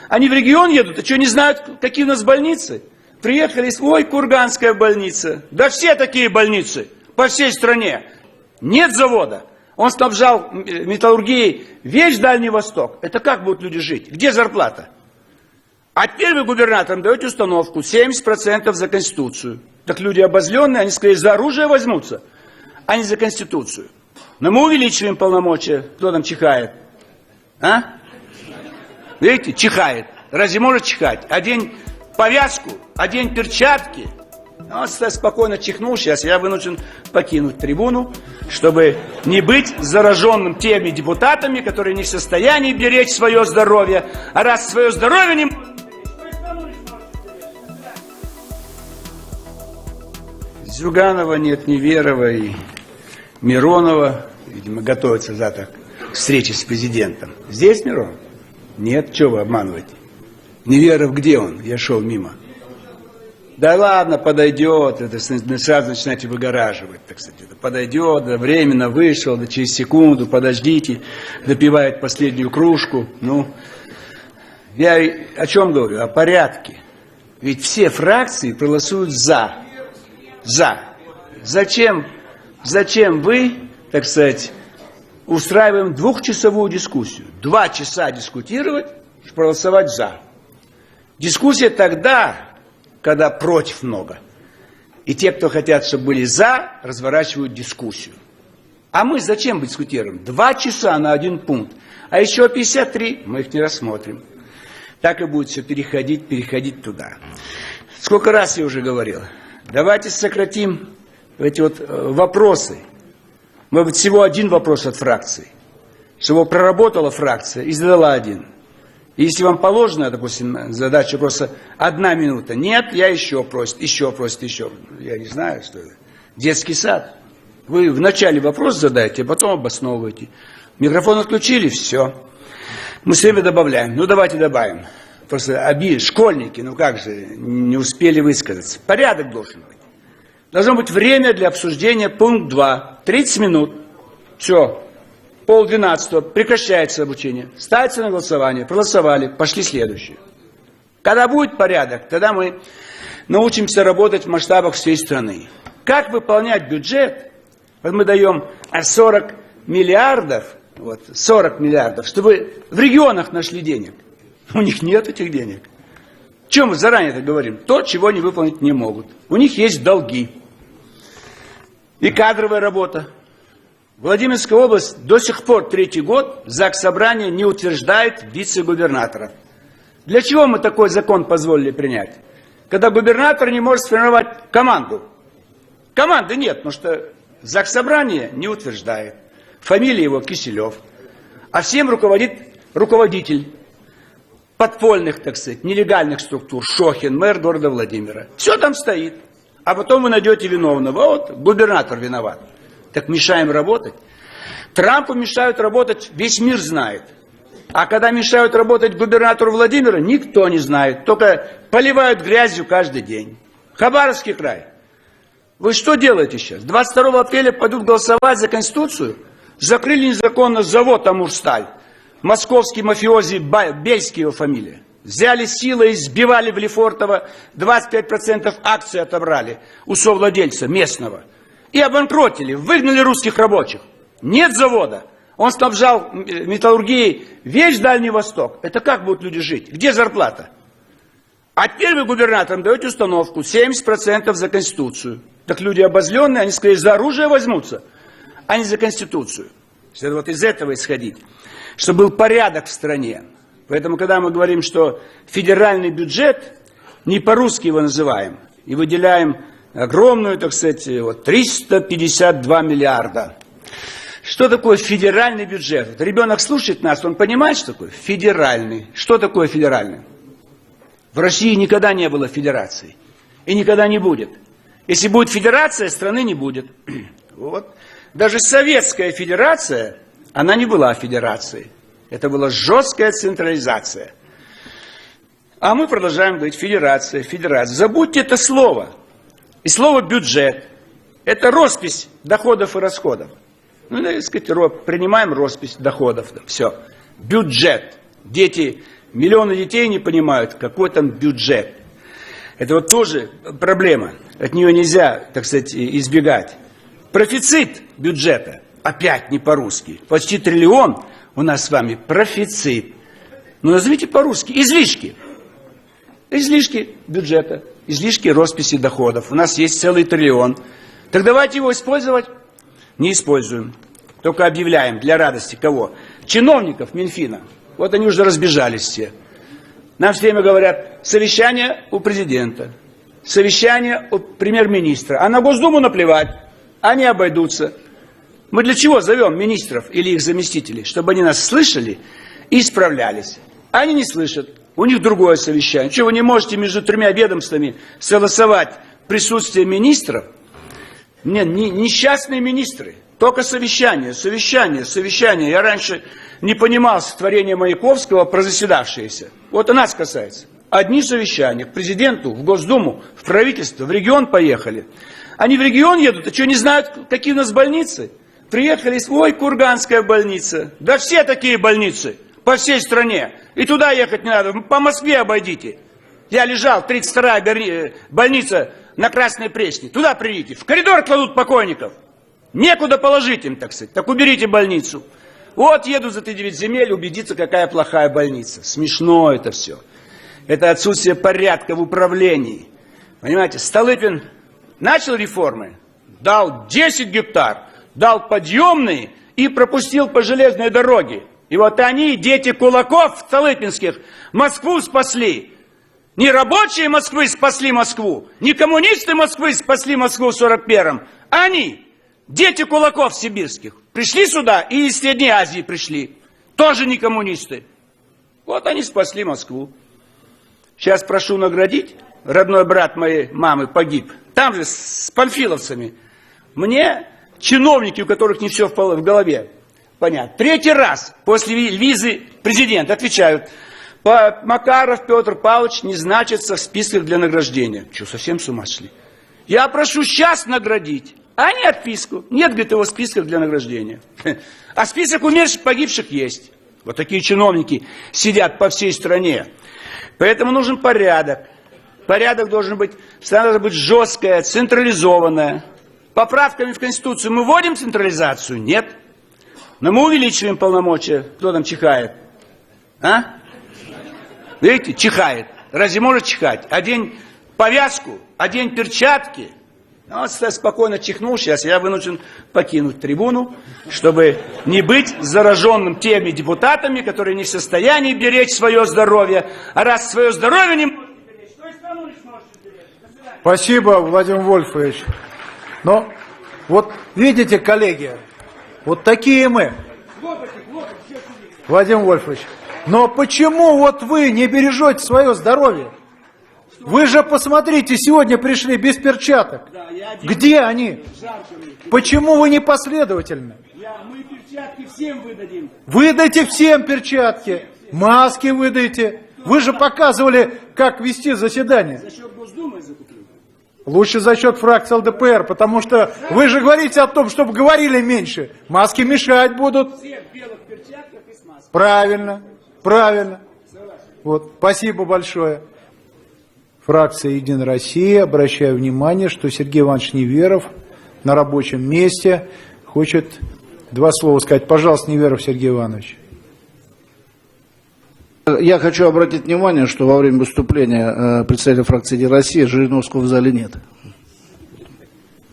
Они в регион едут, а что, не знают, какие у нас больницы? Приехали, ой, Курганская больница. Да все такие больницы по всей стране. Нет завода. Он снабжал металлургией весь Дальний Восток. Это как будут люди жить? Где зарплата? А теперь вы губернаторам даете установку 70% за Конституцию. Так люди обозленные, они скорее за оружие возьмутся, а не за Конституцию. Но мы увеличиваем полномочия. Кто там чихает? А? Видите, чихает. Разве может чихать? Одень повязку, одень перчатки. Он спокойно чихнул. Сейчас я вынужден покинуть трибуну, чтобы не быть зараженным теми депутатами, которые не в состоянии беречь свое здоровье. А раз свое здоровье не... Зюганова нет, Неверова и Миронова. Видимо, готовятся завтра к встрече с президентом. Здесь Миронов? Нет, что вы обманываете? Неверов где он? Я шел мимо. Да ладно, подойдет. Это сразу начинаете выгораживать, так сказать. Это подойдет, да, временно вышел, да через секунду, подождите, допивает последнюю кружку. Ну, я о чем говорю? О порядке. Ведь все фракции проголосуют за. За. Зачем вы, так сказать, устраиваем двухчасовую дискуссию? 2 часа дискутировать, проголосовать за. Дискуссия тогда, когда против много. И те, кто хотят, чтобы были за, разворачивают дискуссию. А мы зачем дискутируем? 2 часа на 1 пункт. А еще 53 мы их не рассмотрим. Так и будет все переходить туда. Сколько раз я уже говорил. Давайте сократим эти вот вопросы. Может быть, всего 1 вопрос от фракции. Чтобы его проработала фракция и задала 1. И если вам положено, допустим, задача просто 1 минута. Нет, я еще просит. Я не знаю, что это. Детский сад. Вы вначале вопрос задаете, а потом обосновываете. Микрофон отключили, все. Мы все время добавляем. Ну, давайте добавим. Просто школьники, ну как же, не успели высказаться. Порядок должен быть. Должно быть время для обсуждения, пункт 2. 30 минут. Все. 11:30. Прекращается обучение. Ставится на голосование. Проголосовали. Пошли следующие. Когда будет порядок, тогда мы научимся работать в масштабах всей страны. Как выполнять бюджет? Вот мы даем 40 миллиардов, 40 миллиардов, чтобы в регионах нашли денег. У них нет этих денег. Чем мы заранее это говорим? То, чего они выполнить не могут. У них есть долги. И кадровая работа. Владимирская область до сих пор 3-й год Заксобрание не утверждает вице-губернатора. Для чего мы такой закон позволили принять? Когда губернатор не может сформировать команду. Команды нет, потому что Заксобрание не утверждает. Фамилия его Киселев. А всем руководит руководитель подпольных, так сказать, нелегальных структур. Шохин, мэр города Владимира. Все там стоит. А потом вы найдете виновного. Вот, губернатор виноват. Так мешаем работать. Трампу мешают работать, весь мир знает. А когда мешают работать губернатору Владимира, никто не знает. Только поливают грязью каждый день. Хабаровский край. Вы что делаете сейчас? 22 апреля пойдут голосовать за Конституцию? Закрыли незаконно завод «Амурсталь». Московский мафиози, Бельский его фамилия. Взяли силой, сбивали в Лефортово, 25% акций отобрали у совладельца местного. И обанкротили, выгнали русских рабочих. Нет завода. Он снабжал металлургией весь Дальний Восток. Это как будут люди жить? Где зарплата? А теперь вы губернаторам даете установку 70% за Конституцию. Так люди обозленные, они скорее за оружие возьмутся, а не за Конституцию. Следует вот из этого исходить, чтобы был порядок в стране. Поэтому, когда мы говорим, что федеральный бюджет, не по-русски его называем, и выделяем огромную, так сказать, 352 миллиарда. Что такое федеральный бюджет? Вот ребенок слушает нас, он понимает, что такое федеральный. Что такое федеральный? В России никогда не было федерации. И никогда не будет. Если будет федерация, страны не будет. Вот. Даже Советская Федерация, она не была федерацией. Это была жесткая централизация. А мы продолжаем говорить федерация, федерация. Забудьте это слово. И слово бюджет. Это роспись доходов и расходов. Ну, так сказать, принимаем роспись доходов. Все. Бюджет. Дети Миллионы детей не понимают, какой там бюджет. Это вот тоже проблема. От нее нельзя, так сказать, избегать. Профицит бюджета, опять не по-русски. Почти триллион у нас с вами профицит. Ну, назовите по-русски. Излишки. Излишки бюджета, излишки росписи доходов. У нас есть целый триллион. Так давайте его использовать. Не используем. Только объявляем для радости кого? Чиновников Минфина. Вот они уже разбежались все. Нам все время говорят, совещание у президента, совещание у премьер-министра. А на Госдуму наплевать. Они обойдутся. Мы для чего зовем министров или их заместителей? Чтобы они нас слышали и справлялись. Они не слышат. У них другое совещание. Что, вы не можете между тремя ведомствами согласовать присутствие министров? Нет, несчастные министры. Только совещание, совещание, совещание. Я раньше не понимал сотворение Маяковского про заседавшиеся. Вот и нас касается. Одни совещания к президенту, в Госдуму, в правительство, в регион поехали. Они в регион едут, а что, не знают, какие у нас больницы? Приехали, ой, Курганская больница. Да все такие больницы по всей стране. И туда ехать не надо, по Москве обойдите. Я лежал, 32-я больница на Красной Пресне. Туда придите, в коридор кладут покойников. Некуда положить им, так сказать. Так уберите больницу. Вот еду за 9 земель убедиться, какая плохая больница. Смешно это все. Это отсутствие порядка в управлении. Понимаете, Столыпин начал реформы, дал 10 гектар, дал подъемные и пропустил по железной дороге. И вот они, дети кулаков столыпинских, Москву спасли. Не рабочие Москвы спасли Москву, не коммунисты Москвы спасли Москву в 41-м. Они, дети кулаков сибирских, пришли сюда и из Средней Азии пришли. Тоже не коммунисты. Вот они спасли Москву. Сейчас прошу наградить. Родной брат моей мамы погиб. Там же с панфиловцами. Мне чиновники, у которых не все в голове. Понятно. 3-й раз после визы президента отвечают. Макаров Петр Павлович не значится в списках для награждения. Что, совсем с ума шли? Я прошу сейчас наградить, а не отписку. Нет, говорит, его в списках для награждения. А список умерших, погибших есть. Вот такие чиновники сидят по всей стране. Поэтому нужен порядок. Порядок должен быть, страна должна быть жесткая, централизованная. Поправками в Конституцию мы вводим централизацию? Нет. Но мы увеличиваем полномочия. Кто там чихает? А? Видите, чихает. Разве может чихать? Одень повязку, одень перчатки. Ну, вот спокойно чихнул сейчас, я вынужден покинуть трибуну, чтобы не быть зараженным теми депутатами, которые не в состоянии беречь свое здоровье. А раз свое здоровье не можете беречь, то и страну не сможете беречь. До свидания. Спасибо, Владимир Вольфович. Но вот видите, коллеги, вот такие мы. Владимир Вольфович, но почему вот вы не бережете свое здоровье? Вы же посмотрите, сегодня пришли без перчаток. Где они? Почему вы не последовательны? Мы перчатки всем выдадим. Выдайте всем перчатки, маски выдайте. Вы же показывали, как вести заседание. За счет Госдумы закуплю. Лучше за счет фракции ЛДПР, потому что вы же говорите о том, чтобы говорили меньше. Маски мешать будут. Все в белых перчатках и с маской. Правильно, правильно. Вот, спасибо большое. Фракция «Единая Россия», обращаю внимание, что Сергей Иванович Неверов на рабочем месте хочет 2 слова сказать. Пожалуйста, Неверов Сергей Иванович. Я хочу обратить внимание, что во время выступления представителя фракции «Единая Россия» Жириновского в зале нет.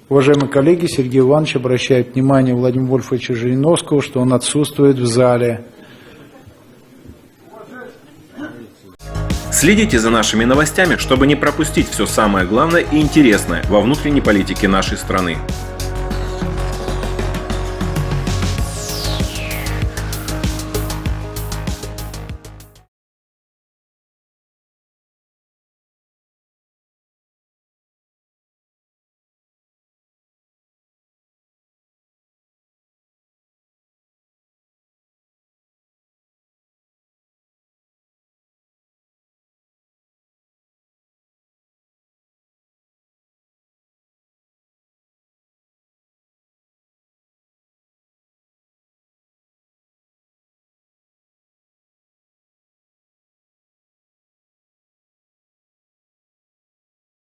Уважаемые коллеги, Сергей Иванович обращает внимание Владимира Вольфовича Жириновского, что он отсутствует в зале. Следите за нашими новостями, чтобы не пропустить все самое главное и интересное во внутренней политике нашей страны.